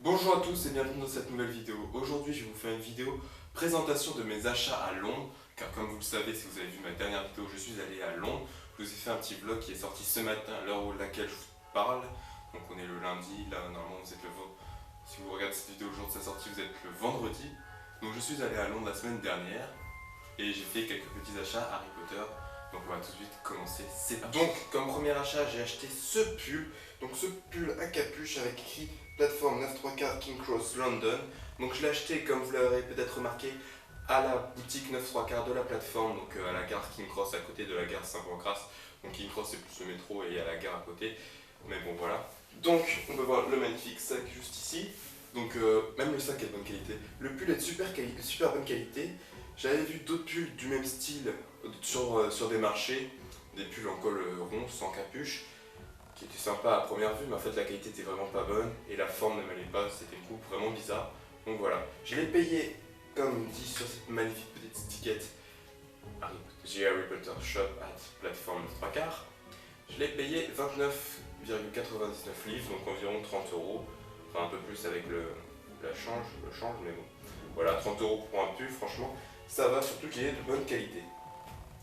Bonjour à tous et bienvenue dans cette nouvelle vidéo. Aujourd'hui je vais vous faire une vidéo présentation de mes achats à Londres, car comme vous le savez, si vous avez vu ma dernière vidéo, je suis allé à Londres. Je vous ai fait un petit vlog qui est sorti ce matin à l'heure à laquelle je vous parle. Donc on est le lundi, là normalement vous êtes si vous regardez cette vidéo le jour de sa sortie, vous êtes le vendredi. Donc je suis allé à Londres la semaine dernière et j'ai fait quelques petits achats Harry Potter. Donc on va tout de suite commencer, c'est parti. Donc comme premier achat, j'ai acheté ce pull. Donc ce pull à capuche avec écrit plateforme 9 3 quarts King Cross London. Donc je l'ai acheté, comme vous l'aurez peut-être remarqué, à la boutique 9 3 quarts de la plateforme, donc à la gare King Cross, à côté de la gare Saint-Pancras. Donc King Cross c'est plus le métro et il y a la gare à côté. Mais bon voilà. Donc on peut voir le magnifique sac juste ici. Donc même le sac est de bonne qualité. Le pull est de super bonne qualité. J'avais vu d'autres pulls du même style sur des marchés, des pulls en col rond, sans capuche, qui étaient sympas à première vue, mais en fait la qualité était vraiment pas bonne et la forme ne m'allait pas, c'était une coupe vraiment bizarre. Donc voilà, je l'ai payé, comme dit sur cette magnifique petite étiquette, The Harry Potter Shop at Platform 3 quarts. Je l'ai payé 29,99 livres, donc environ 30 euros, enfin un peu plus avec le change, mais bon. Voilà, 30 euros pour un pull, franchement, ça va, surtout qu'il est de bonne qualité.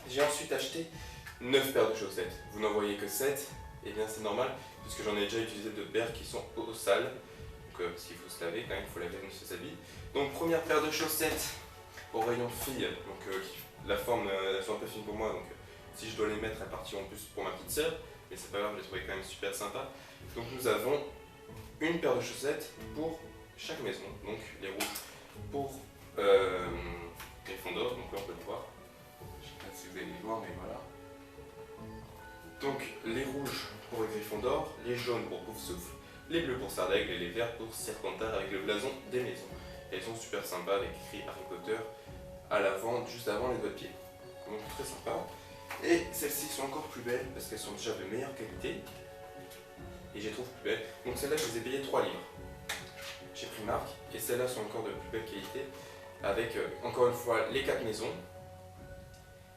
J'ai ensuite acheté 9 paires de chaussettes. Vous n'en voyez que 7, et bien c'est normal, puisque j'en ai déjà utilisé 2 paires qui sont au sale. Donc parce qu'il faut se laver quand même, il faut laver ses habits. Donc première paire de chaussettes au rayon filles, donc la forme elles sont un peu fines pour moi, donc si je dois les mettre elles partiront plus pour ma petite sœur, mais c'est pas grave, je les trouvais quand même super sympa. Donc nous avons une paire de chaussettes pour chaque maison, donc les rouges pour Gryffondor, donc là on peut le voir. Je sais pas si vous allez les voir, mais voilà. Donc les rouges pour Gryffondor, les jaunes pour Poufsouffle, les bleus pour Sardaigle et les verts pour Serpentard avec le blason des maisons. Elles sont super sympas avec écrit Harry Potter à l'avant, juste avant les doigts de pied. Donc très sympa. Et celles-ci sont encore plus belles parce qu'elles sont déjà de meilleure qualité. Et je les trouve plus belles. Donc celles-là je les ai payées 3 livres. J'ai pris marque et celles-là sont encore de plus belle qualité avec encore une fois les 4 maisons,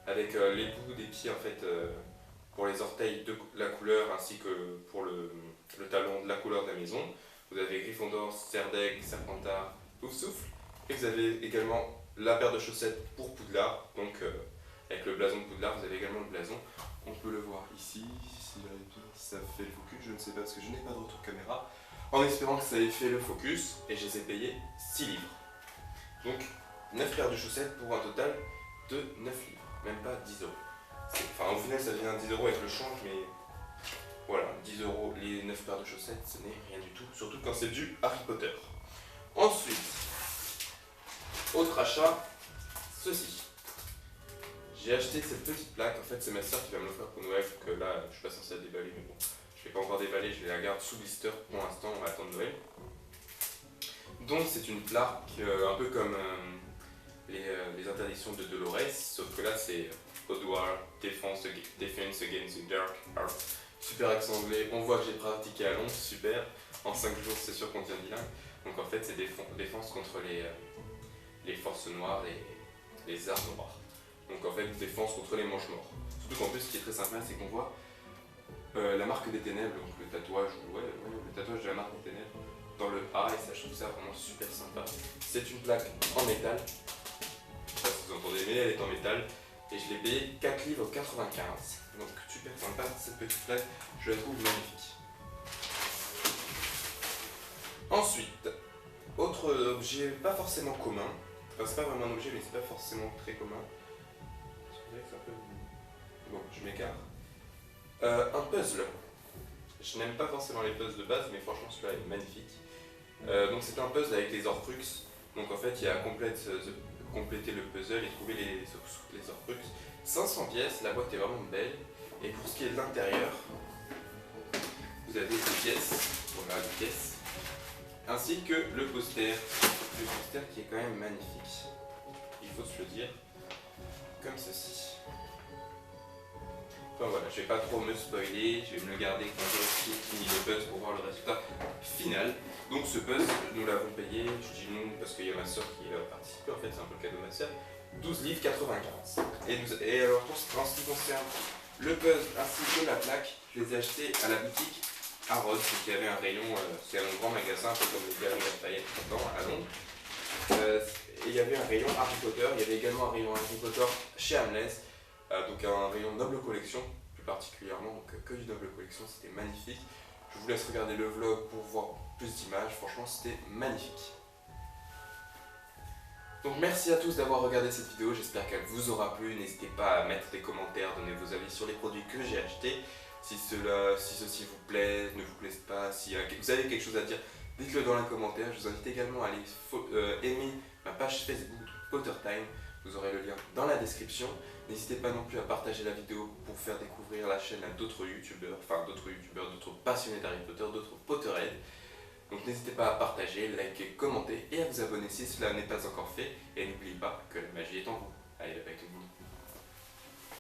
avec les bouts des pieds en fait pour les orteils de la couleur ainsi que pour le talon de la couleur de la maison. Vous avez Gryffondor, Serdaigle, Serpentard, Poufsouffle, et vous avez également la paire de chaussettes pour Poudlard, donc avec le blason de Poudlard, vous avez également le blason. On peut le voir ici, si ça fait le focus, je ne sais pas parce que je n'ai pas de retour caméra, en espérant que ça ait fait le focus, et je les ai payés 6 livres. Donc 9 paires de chaussettes pour un total de 9 livres, même pas 10 euros. Enfin, au final, ça devient 10 euros avec le change, mais voilà, 10 euros les 9 paires de chaussettes, ce n'est rien du tout, surtout quand c'est du Harry Potter. Ensuite, autre achat, ceci. J'ai acheté cette petite plaque, en fait, c'est ma soeur qui va me l'offrir pour Noël, donc là, je suis pas censé la déballer, mais bon, je ne l'ai pas encore déballée, je la garde sous blister pour l'instant, on va attendre Noël. Donc, c'est une plaque un peu comme les interdictions de Dolores, sauf que là, c'est Odwar, Defense Against the Dark Art. Super accent anglais, on voit que j'ai pratiqué à Londres, super. En 5 jours, c'est sûr qu'on devient bilingue. Donc en fait, c'est défense contre les forces noires, les arts noirs. Donc en fait, défense contre les manches morts. Surtout qu'en plus, ce qui est très sympa, c'est qu'on voit la marque des ténèbres, donc le tatouage de la marque des ténèbres dans le A, et ça, je trouve ça vraiment super sympa. C'est une plaque en métal. Je sais pas si vous entendez, mais elle est en métal. Et je l'ai payé 4 livres 95. Donc super sympa cette petite plaque, je la trouve magnifique. Ensuite, autre objet pas forcément commun. Enfin c'est pas vraiment un objet mais c'est pas forcément très commun. Je dirais que c'est un peu... Bon, je m'égare. Un puzzle. Je n'aime pas forcément les puzzles de base, mais franchement celui-là est magnifique. Donc c'est un puzzle avec les Horcruxes. Donc en fait il y a compléter le puzzle et trouver les Horcruxes. 500 pièces, la boîte est vraiment belle. Et pour ce qui est de l'intérieur, vous avez des pièces, voilà des pièces, ainsi que le poster qui est quand même magnifique. Il faut se le dire, comme ceci. Enfin voilà, je vais pas trop me spoiler, je vais me le garder quand j'aurai fini le puzzle pour voir le résultat final. Donc ce puzzle, nous l'avons payé, je dis non parce qu'il y a ma soeur qui a participé, en fait c'est un peu le cadeau de ma soeur, 12 livres 95. Et alors en ce qui concerne le puzzle ainsi que la plaque, je les ai achetés à la boutique Harrods, qui avait un rayon, c'est un grand magasin, un peu comme les Galeries Lafayette maintenant à Londres. Et il y avait un rayon Harry Potter, il y avait également un rayon Harry Potter chez Hamleys, donc un rayon Noble Collection plus particulièrement, donc que du Noble Collection, c'était magnifique. Je vous laisse regarder le vlog pour voir plus d'images, franchement c'était magnifique. Donc merci à tous d'avoir regardé cette vidéo, j'espère qu'elle vous aura plu, n'hésitez pas à mettre des commentaires, donner vos avis sur les produits que j'ai achetés, si ceci vous plaît, ne vous plaît pas, si vous avez quelque chose à dire, dites-le dans les commentaires. Je vous invite également à aller aimer ma page Facebook Pottertime, vous aurez le lien dans la description. N'hésitez pas non plus à partager la vidéo pour faire découvrir la chaîne à d'autres youtubeurs, d'autres passionnés d'Harry Potter, d'autres Potterheads. Donc n'hésitez pas à partager, liker, commenter et à vous abonner si cela n'est pas encore fait. Et n'oubliez pas que la magie est en vous. Allez, bye bye tout le monde.